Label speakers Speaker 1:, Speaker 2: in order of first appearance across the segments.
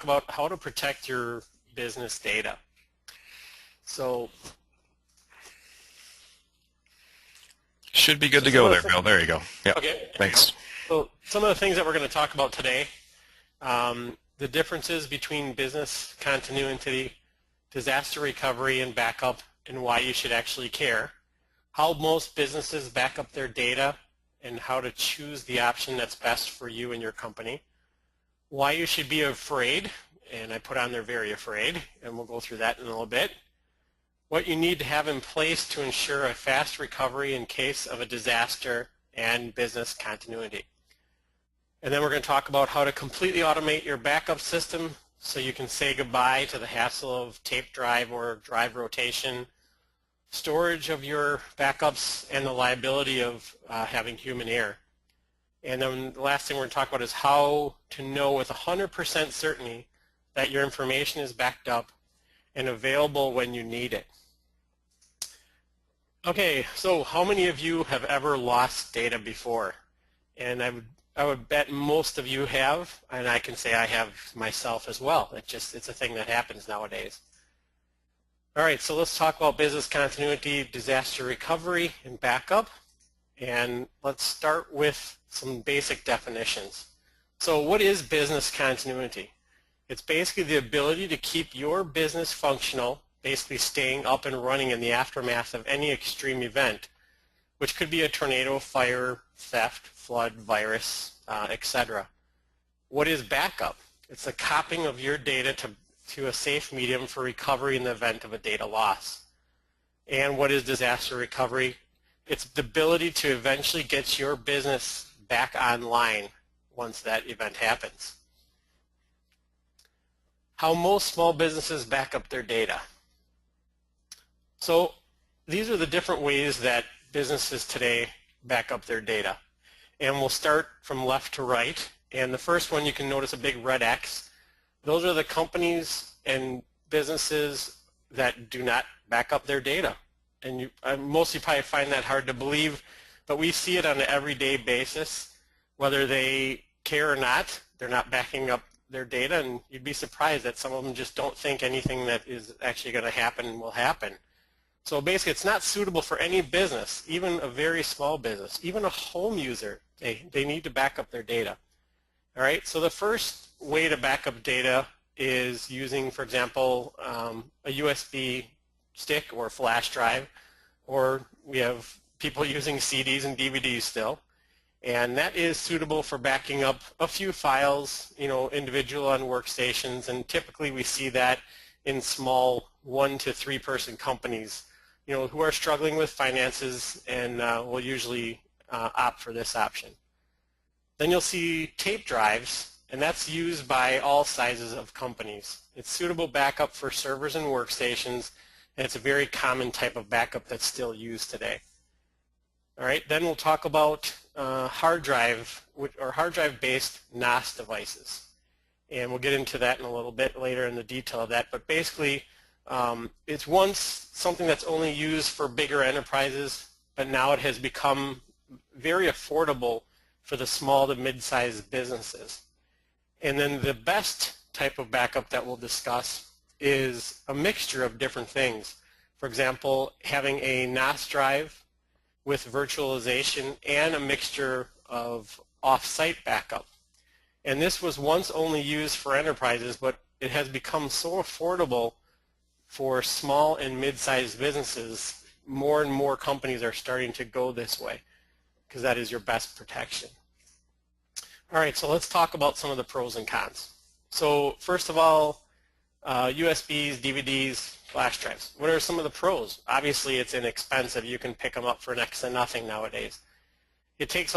Speaker 1: about how to protect your business data. So
Speaker 2: should be good to go there, Bill. There you go. Yeah.
Speaker 1: Okay.
Speaker 2: Thanks.
Speaker 1: So some of the things that we're going to talk about today, the differences between business continuity, disaster recovery, and backup, and why you should actually care, how most businesses back up their data, and how to choose the option that's best for you and your company, why you should be afraid, and I put on there very afraid, and we'll go through that in a little bit, what you need to have in place to ensure a fast recovery in case of a disaster, and business continuity. And then we're going to talk about how to completely automate your backup system so you can say goodbye to the hassle of tape drive or drive rotation, storage of your backups, and the liability of having human error. And then the last thing we're going to talk about is how to know with 100% certainty that your information is backed up and available when you need it. Okay, so how many of you have ever lost data before? And I would bet most of you have, and I can say I have myself as well. It's a thing that happens nowadays. All right, so let's talk about business continuity, disaster recovery, and backup. And let's start with some basic definitions. So what is business continuity? It's basically the ability to keep your business functional, basically staying up and running in the aftermath of any extreme event, which could be a tornado, fire, theft, flood, virus, etc. What is backup? It's the copying of your data to a safe medium for recovery in the event of a data loss. And what is disaster recovery? It's the ability to eventually get your business back online once that event happens. How most small businesses back up their data. So these are the different ways that businesses today back up their data. And we'll start from left to right. And the first one, you can notice a big red X. Those are the companies and businesses that do not back up their data. And you mostly probably find that hard to believe, but we see it on an everyday basis. Whether they care or not, they're not backing up their data, and you'd be surprised that some of them just don't think anything that is actually going to happen will happen. So basically, it's not suitable for any business, even a very small business, even a home user. They need to back up their data. All right, so the first way to back up data is using, for example, a USB stick or flash drive, or we have people using CDs and DVDs still, and that is suitable for backing up a few files, individual on workstations, and typically we see that in small 1 to 3 person companies, who are struggling with finances and will usually opt for this option. Then you'll see tape drives, and that's used by all sizes of companies. It's suitable backup for servers and workstations, and it's a very common type of backup that's still used today. All right, then we'll talk about hard drive or hard drive-based NAS devices, and we'll get into that in a little bit later in the detail of that. But basically, it's once something that's only used for bigger enterprises, but now it has become very affordable for the small to mid-sized businesses. And then the best type of backup that we'll discuss is a mixture of different things. For example, having a NAS drive with virtualization and a mixture of off-site backup. And this was once only used for enterprises, but it has become so affordable for small and mid-sized businesses. More and more companies are starting to go this way because that is your best protection. All right, so let's talk about some of the pros and cons. So first of all, USBs, DVDs, flash drives. What are some of the pros? Obviously, it's inexpensive. You can pick them up for next to nothing nowadays. It takes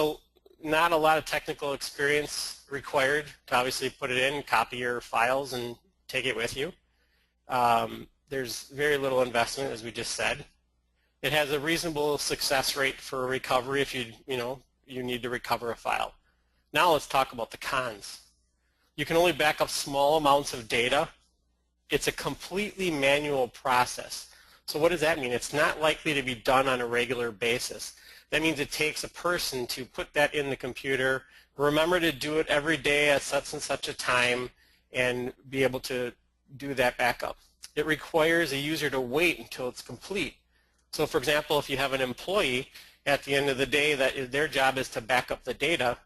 Speaker 1: not a lot of technical experience required to obviously put it in, copy your files, and take it with you. There's very little investment, as we just said. It has a reasonable success rate for recovery if you need to recover a file. Now let's talk about the cons. You can only back up small amounts of data. It's a completely manual process. So what does that mean? It's not likely to be done on a regular basis. That means it takes a person to put that in the computer, remember to do it every day at such and such a time, and be able to do that backup. It requires a user to wait until it's complete. So for example, if you have an employee at the end of the day that their job is to back up the data,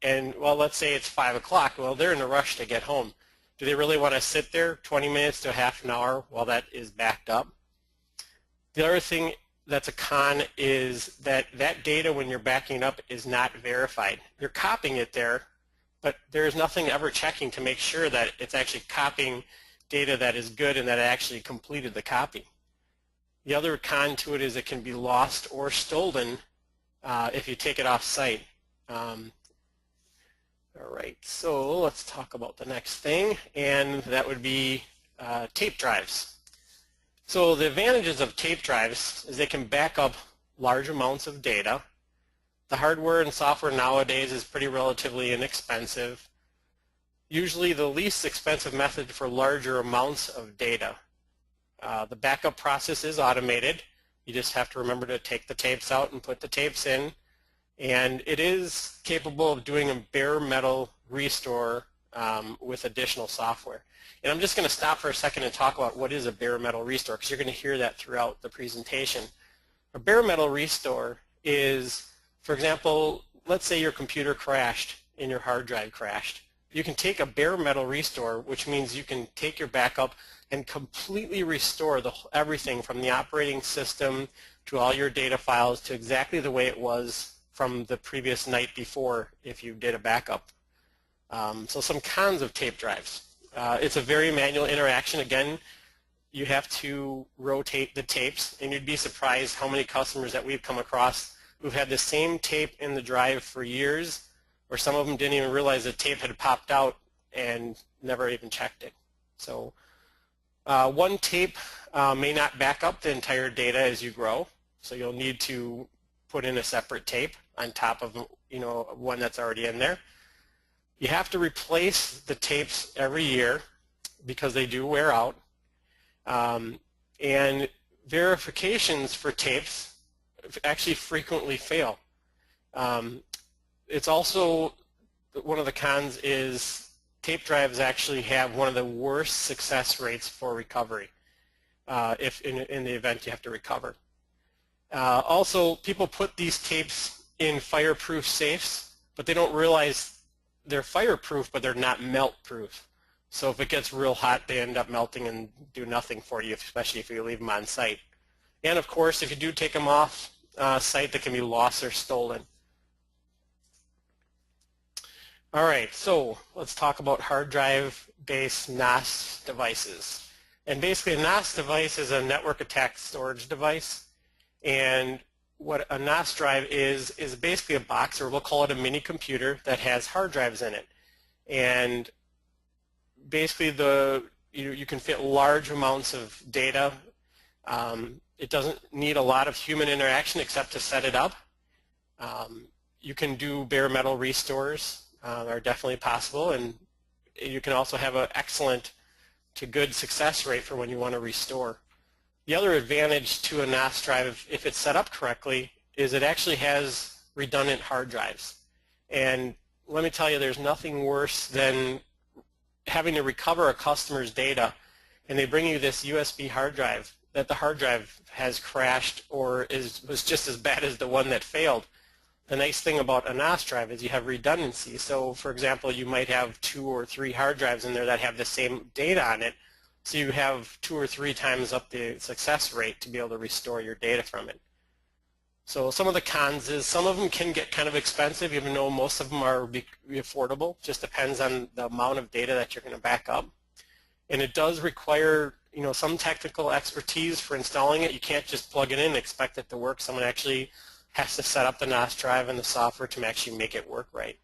Speaker 1: and well, let's say it's 5 o'clock, well, they're in a rush to get home. Do they really want to sit there 20 minutes to half an hour while that is backed up? The other thing that's a con is that data, when you're backing it up, is not verified. You're copying it there, but there's nothing ever checking to make sure that it's actually copying data that is good and that it actually completed the copy. The other con to it is it can be lost or stolen if you take it off site. All right, so let's talk about the next thing, and that would be tape drives. So the advantages of tape drives is they can back up large amounts of data. The hardware and software nowadays is pretty relatively inexpensive. Usually the least expensive method for larger amounts of data. The backup process is automated. You just have to remember to take the tapes out and put the tapes in. And it is capable of doing a bare metal restore with additional software. And I'm just going to stop for a second and talk about what is a bare metal restore, because you're going to hear that throughout the presentation. A bare metal restore is, for example, let's say your computer crashed and your hard drive crashed. You can take a bare metal restore, which means you can take your backup and completely restore everything from the operating system to all your data files to exactly the way it was from the previous night before if you did a backup. So some cons of tape drives. It's a very manual interaction. Again, you have to rotate the tapes, and you'd be surprised how many customers that we've come across who've had the same tape in the drive for years, or some of them didn't even realize the tape had popped out and never even checked it. So one tape may not back up the entire data as you grow, so you'll need to put in a separate tape on top of one that's already in there. You have to replace the tapes every year because they do wear out. And verifications for tapes actually frequently fail. It's also, one of the cons is tape drives actually have one of the worst success rates for recovery if in the event you have to recover. Also, people put these tapes in fireproof safes, but they don't realize they're fireproof, but they're not melt-proof. So if it gets real hot, they end up melting and do nothing for you, especially if you leave them on site. And of course, if you do take them off site, they can be lost or stolen. All right, so let's talk about hard drive-based NAS devices. And basically, a NAS device is a network attached storage device. And what a NAS drive is basically a box, or we'll call it a mini computer that has hard drives in it. And basically, you can fit large amounts of data. It doesn't need a lot of human interaction except to set it up. You can do bare metal restores, are definitely possible, and you can also have an excellent to good success rate for when you want to restore. The other advantage to a NAS drive, if it's set up correctly, is it actually has redundant hard drives. And let me tell you, there's nothing worse than having to recover a customer's data, and they bring you this USB hard drive that the hard drive has crashed or was just as bad as the one that failed. The nice thing about a NAS drive is you have redundancy. So, for example, you might have 2 or 3 hard drives in there that have the same data on it. So you have 2 or 3 times up the success rate to be able to restore your data from it. So some of the cons is some of them can get kind of expensive, even though most of them are affordable. Just depends on the amount of data that you're going to back up. And it does require some technical expertise for installing it. You can't just plug it in and expect it to work. Someone actually has to set up the NAS drive and the software to actually make it work right.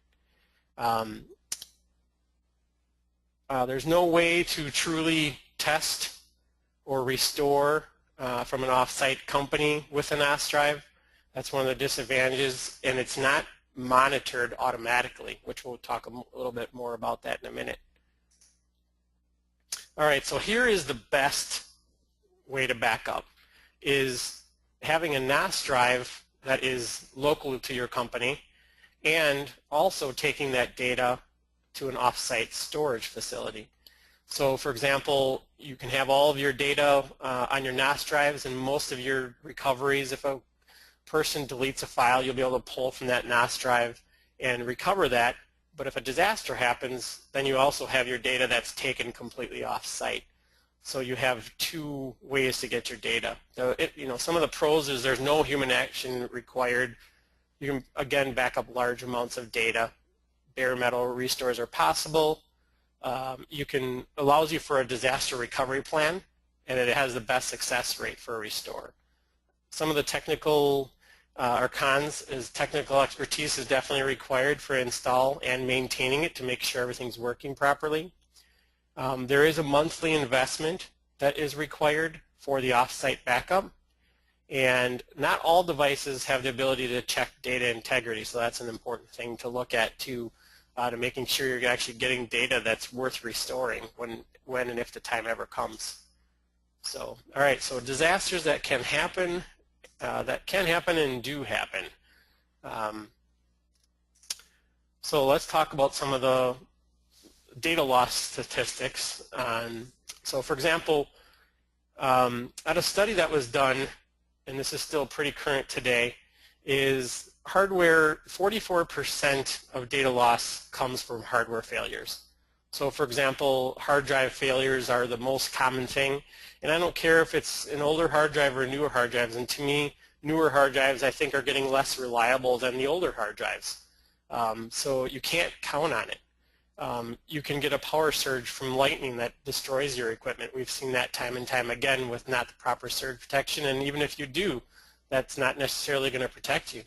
Speaker 1: There's no way to truly test or restore from an off-site company with a NAS drive. That's one of the disadvantages, and it's not monitored automatically, which we'll talk a little bit more about that in a minute. All right, so here is the best way to back up, is having a NAS drive that is local to your company and also taking that data to an off-site storage facility. So for example, you can have all of your data on your NAS drives, and most of your recoveries, if a person deletes a file, you'll be able to pull from that NAS drive and recover that. But if a disaster happens, then you also have your data that's taken completely off-site. So you have two ways to get your data. Some of the pros is there's no human action required. You can, again, back up large amounts of data. Bare metal restores are possible. Allows you for a disaster recovery plan, and it has the best success rate for a restore. Some of the technical or cons is technical expertise is definitely required for install and maintaining it to make sure everything's working properly. There is a monthly investment that is required for the off-site backup, and not all devices have the ability to check data integrity, so that's an important thing to look at too, to making sure you're actually getting data that's worth restoring when and if the time ever comes. So, all right, so disasters that can happen and do happen. So let's talk about some of the data loss statistics. So for example, at a study that was done, and this is still pretty current today, is hardware, 44% of data loss comes from hardware failures. So for example, hard drive failures are the most common thing, and I don't care if it's an older hard drive or newer hard drives, and to me, newer hard drives I think are getting less reliable than the older hard drives. So you can't count on it. You can get a power surge from lightning that destroys your equipment. We've seen that time and time again with not the proper surge protection, and even if you do, that's not necessarily going to protect you.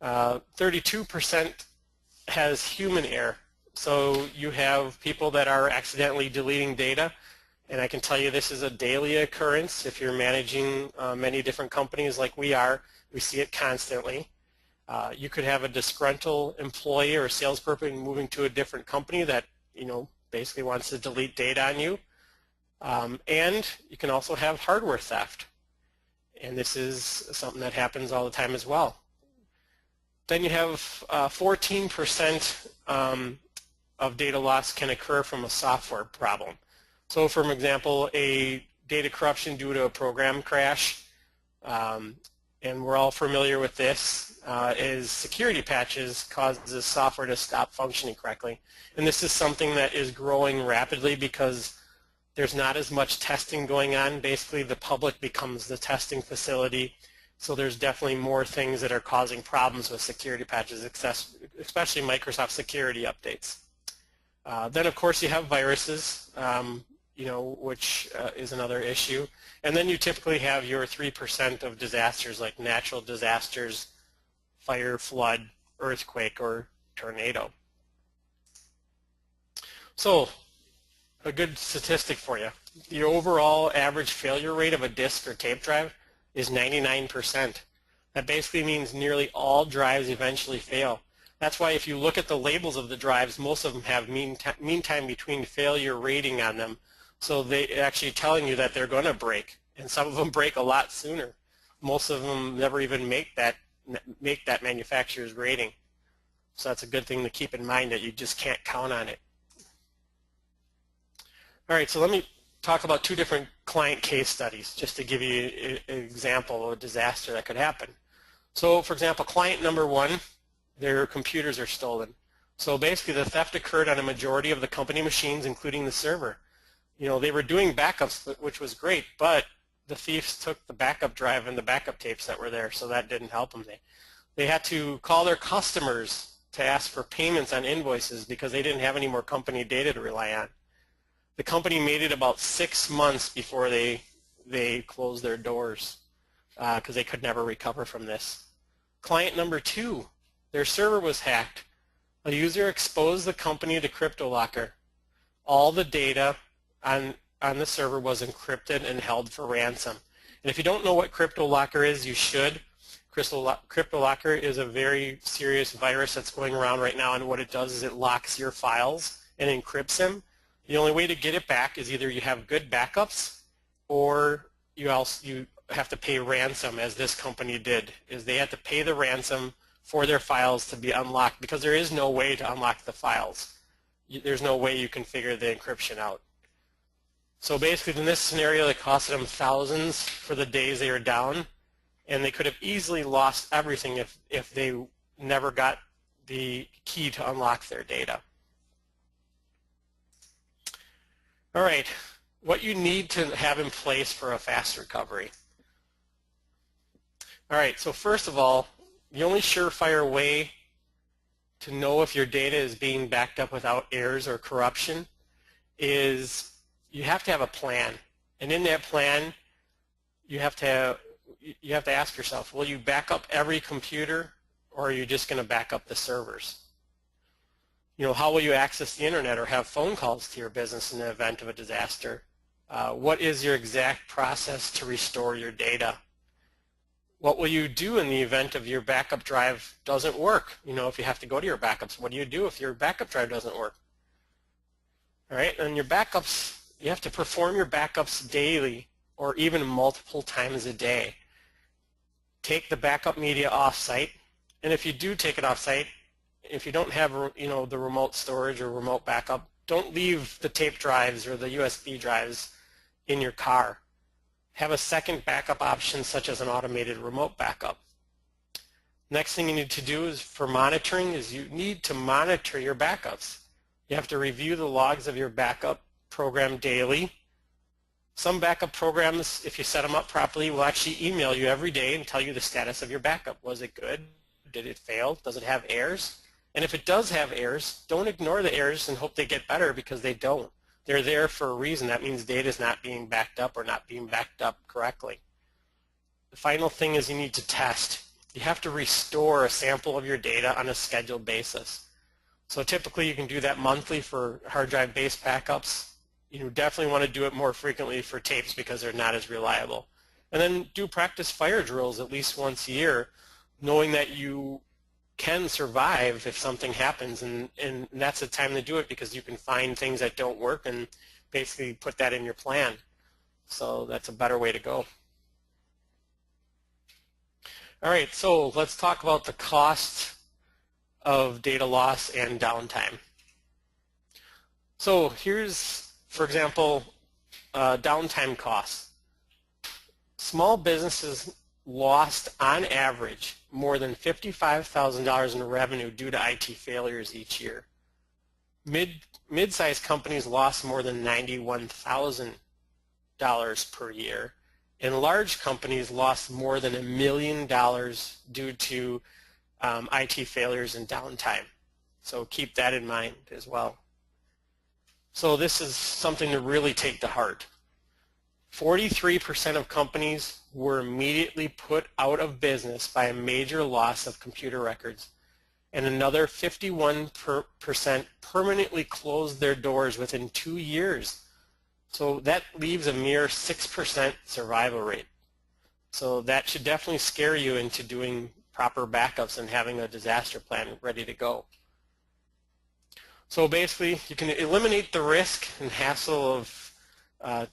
Speaker 1: 32% has human error. So you have people that are accidentally deleting data, and I can tell you this is a daily occurrence. If you're managing many different companies like we are, we see it constantly. You could have a disgruntled employee or salesperson moving to a different company that basically wants to delete data on you. And you can also have hardware theft. And this is something that happens all the time as well. Then you have 14% of data loss can occur from a software problem. So for example, a data corruption due to a program crash, and we're all familiar with this, is security patches causes software to stop functioning correctly. And this is something that is growing rapidly because there's not as much testing going on. Basically, the public becomes the testing facility. So there's definitely more things that are causing problems with security patches, especially Microsoft security updates. Then, of course, you have viruses, which is another issue. And then you typically have your 3% of disasters like natural disasters, fire, flood, earthquake, or tornado. So, a good statistic for you. The overall average failure rate of a disk or tape drive is 99%. That basically means nearly all drives eventually fail. That's why if you look at the labels of the drives, most of them have mean time between failure rating on them. So they're actually telling you that they're going to break, and some of them break a lot sooner. Most of them never even make that manufacturer's rating. So that's a good thing to keep in mind, that you just can't count on it. All right, so let me talk about two different client case studies just to give you an example of a disaster that could happen. So for example, client number one, their computers are stolen. So basically the theft occurred on a majority of the company machines, including the server. They were doing backups, which was great, but the thieves took the backup drive and the backup tapes that were there, so that didn't help them. They had to call their customers to ask for payments on invoices because they didn't have any more company data to rely on. The company made it about 6 months before they closed their doors because they could never recover from this. Client number two, their server was hacked. A user exposed the company to CryptoLocker. All the data on the server was encrypted and held for ransom. And if you don't know what CryptoLocker is, you should. CryptoLocker is a very serious virus that's going around right now, and what it does is it locks your files and encrypts them. The only way to get it back is either you have good backups or you have to pay ransom, as this company did, is they had to pay the ransom for their files to be unlocked because there is no way to unlock the files. There's no way you can figure the encryption out. So basically in this scenario it costed them thousands for the days they were down, and they could have easily lost everything if they never got the key to unlock their data. All right, what you need to have in place for a fast recovery. All right, so first of all, the only surefire way to know if your data is being backed up without errors or corruption is you have to have a plan. And in that plan, you have to ask yourself, will you back up every computer, or are you just going to back up the servers? You know, how will you access the internet or have phone calls to your business in the event of a disaster? What is your exact process to restore your data? What will you do in the event of your backup drive doesn't work? You know, if you have to go to your backups, what do you do if your backup drive doesn't work? All right, and your backups, you have to perform your backups daily or even multiple times a day. Take the backup media off-site, and if you do take it off-site, if you don't have, you know, the remote storage or remote backup, don't leave the tape drives or the USB drives in your car. Have a second backup option such as an automated remote backup. Next thing you need to do is for monitoring is you need to monitor your backups. You have to review the logs of your backup program daily. Some backup programs, if you set them up properly, will actually email you every day and tell you the status of your backup. Was it good? Did it fail? Does it have errors? And if it does have errors, don't ignore the errors and hope they get better, because they don't. They're there for a reason. That means data is not being backed up or not being backed up correctly. The final thing is you need to test. You have to restore a sample of your data on a scheduled basis. So typically you can do that monthly for hard drive based backups. You definitely want to do it more frequently for tapes because they're not as reliable. And then do practice fire drills at least once a year, knowing that you can survive if something happens, and that's the time to do it, because you can find things that don't work and basically put that in your plan. So that's a better way to go. All right, so let's talk about the cost of data loss and downtime. So here's, for example, downtime costs. Small businesses lost on average more than $55,000 in revenue due to IT failures each year. Mid-sized companies lost more than $91,000 per year, and large companies lost more than $1 million due to IT failures and downtime. So keep that in mind as well. So this is something to really take to heart. 43% of companies were immediately put out of business by a major loss of computer records, and another 51% permanently closed their doors within 2 years. So that leaves a mere 6% survival rate. So that should definitely scare you into doing proper backups and having a disaster plan ready to go. So basically, you can eliminate the risk and hassle of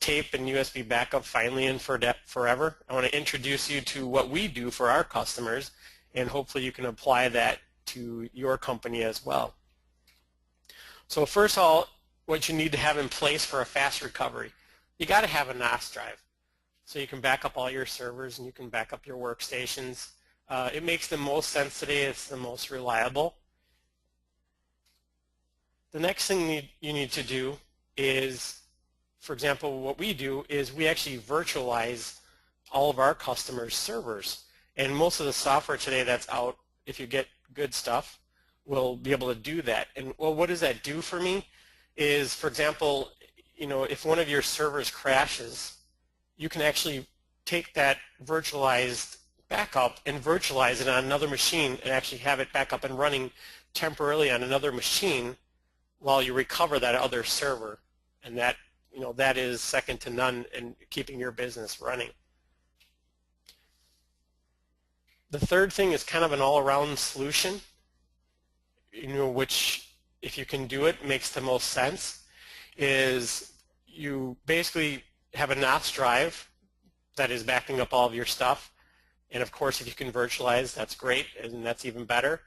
Speaker 1: tape and USB backup finally and forever. I want to introduce you to what we do for our customers, and hopefully you can apply that to your company as well. So first of all, what you need to have in place for a fast recovery, you got to have a NAS drive. So you can back up all your servers and you can back up your workstations. It makes the most sense today. It's the most reliable. The next thing you need to do is, for example, what we do is we actually virtualize all of our customers' servers. And most of the software today that's out, if you get good stuff, will be able to do that. And well, what does that do for me is, for example, if one of your servers crashes, you can actually take that virtualized backup and virtualize it on another machine and actually have it back up and running temporarily on another machine while you recover that other server. And that, that is second to none in keeping your business running. The third thing is kind of an all-around solution, which, if you can do it, makes the most sense, is you basically have a NAS drive that is backing up all of your stuff. And of course, if you can virtualize, that's great, and that's even better.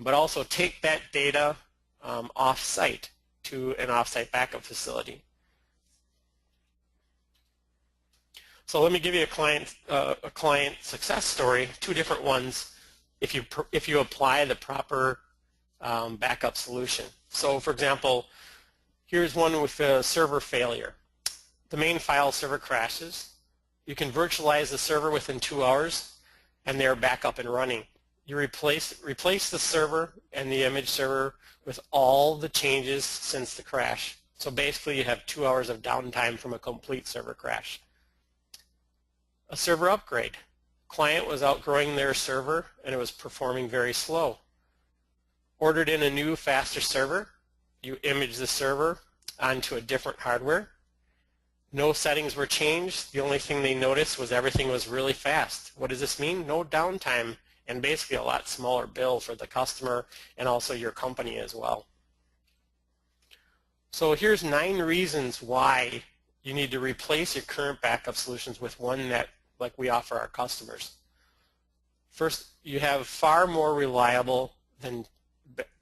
Speaker 1: But also take that data off-site to an off-site backup facility. So let me give you a client success story, two different ones, if you apply the proper backup solution. So for example, here's one with a server failure. The main file server crashes. You can virtualize the server within 2 hours, and they're back up and running. You replace the server and the image server with all the changes since the crash. So basically you have 2 hours of downtime from a complete server crash. A server upgrade. Client was outgrowing their server and it was performing very slow. Ordered in a new, faster server. You image the server onto a different hardware. No settings were changed. The only thing they noticed was everything was really fast. What does this mean? No downtime, and basically a lot smaller bill for the customer and also your company as well. So here's 9 reasons why you need to replace your current backup solutions with one that like we offer our customers. First, you have far more reliable than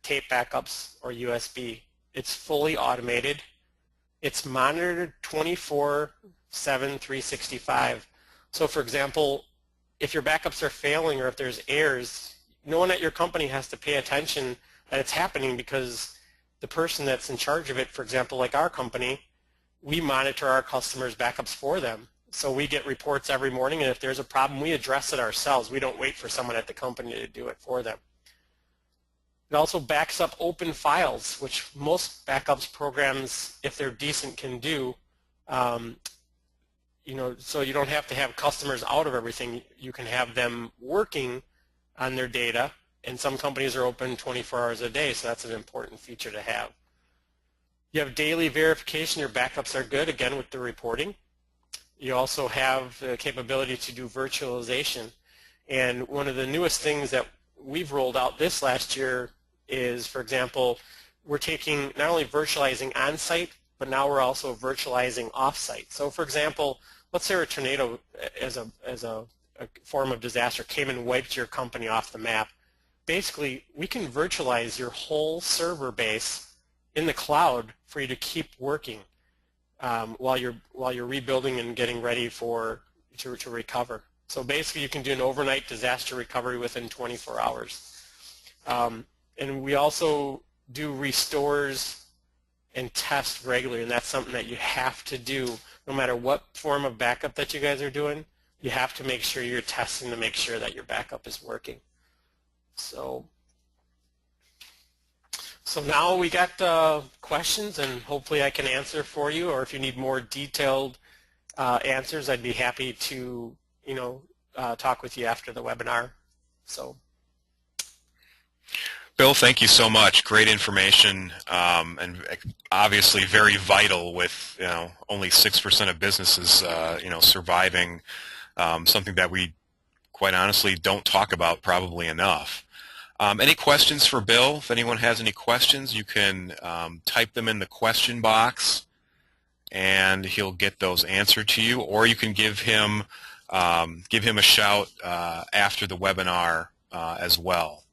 Speaker 1: tape backups or USB. It's fully automated. It's monitored 24/7, 365. So for example, if your backups are failing or if there's errors, no one at your company has to pay attention that it's happening because the person that's in charge of it, for example, like our company, we monitor our customers' backups for them. So we get reports every morning, and if there's a problem, we address it ourselves. We don't wait for someone at the company to do it for them. It also backs up open files, which most backups programs, if they're decent, can do. So you don't have to have customers out of everything. You can have them working on their data, and some companies are open 24 hours a day, so that's an important feature to have. You have daily verification your backups are good, again with the reporting. You also have the capability to do virtualization, and one of the newest things that we've rolled out this last year is, for example, we're taking not only virtualizing on-site, but now we're also virtualizing off-site. So for example, let's say a tornado as a form of disaster came and wiped your company off the map. Basically, we can virtualize your whole server base in the cloud for you to keep working while you're rebuilding and getting ready to recover. So basically, you can do an overnight disaster recovery within 24 hours. And we also do restores and test regularly, and that's something that you have to do no matter what form of backup that you guys are doing. You have to make sure you're testing to make sure that your backup is working. So now we got questions, and hopefully I can answer for you, or if you need more detailed answers, I'd be happy to talk with you after the webinar. So.
Speaker 2: Bill, thank you so much. Great information, and obviously very vital with only 6% of businesses surviving, something that we quite honestly don't talk about probably enough. Any questions for Bill? If anyone has any questions, you can type them in the question box, and he'll get those answered to you, or you can give him a shout after the webinar as well.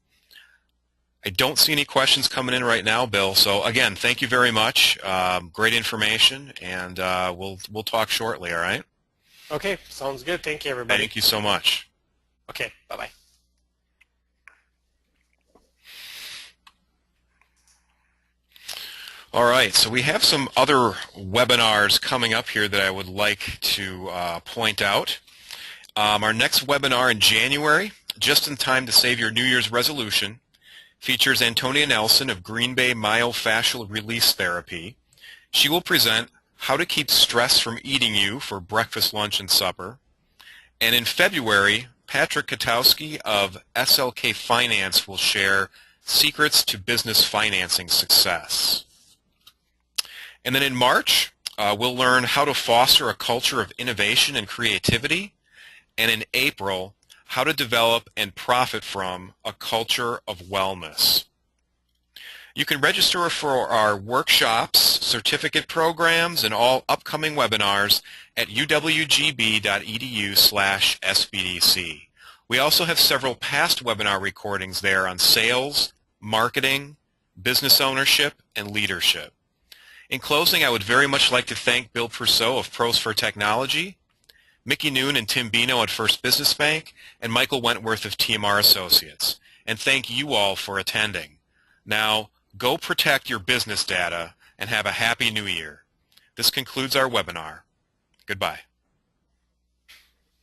Speaker 2: I don't see any questions coming in right now, Bill. So again, thank you very much. Great information, and we'll talk shortly. All right?
Speaker 1: Okay, sounds good. Thank you, everybody.
Speaker 2: Thank you so much.
Speaker 1: Okay, bye-bye.
Speaker 2: All right, so we have some other webinars coming up here that I would like to point out. Our next webinar in January, just in time to save your New Year's resolution, features Antonia Nelson of Green Bay Myofascial Release Therapy. She will present how to keep stress from eating you for breakfast, lunch, and supper. And in February, Patrick Katowski of SLK Finance will share secrets to business financing success. And then in March, we'll learn how to foster a culture of innovation and creativity. And in April, how to develop and profit from a culture of wellness. You can register for our workshops, certificate programs, and all upcoming webinars at uwgb.edu/SBDC. We also have several past webinar recordings there on sales, marketing, business ownership, and leadership. In closing, I would very much like to thank Bill Perceau of Pros for Technology, Mickey Noon and Tim Bino at First Business Bank, and Michael Wentworth of TMR Associates. And thank you all for attending. Now, go protect your business data and have a happy new year. This concludes our webinar. Goodbye.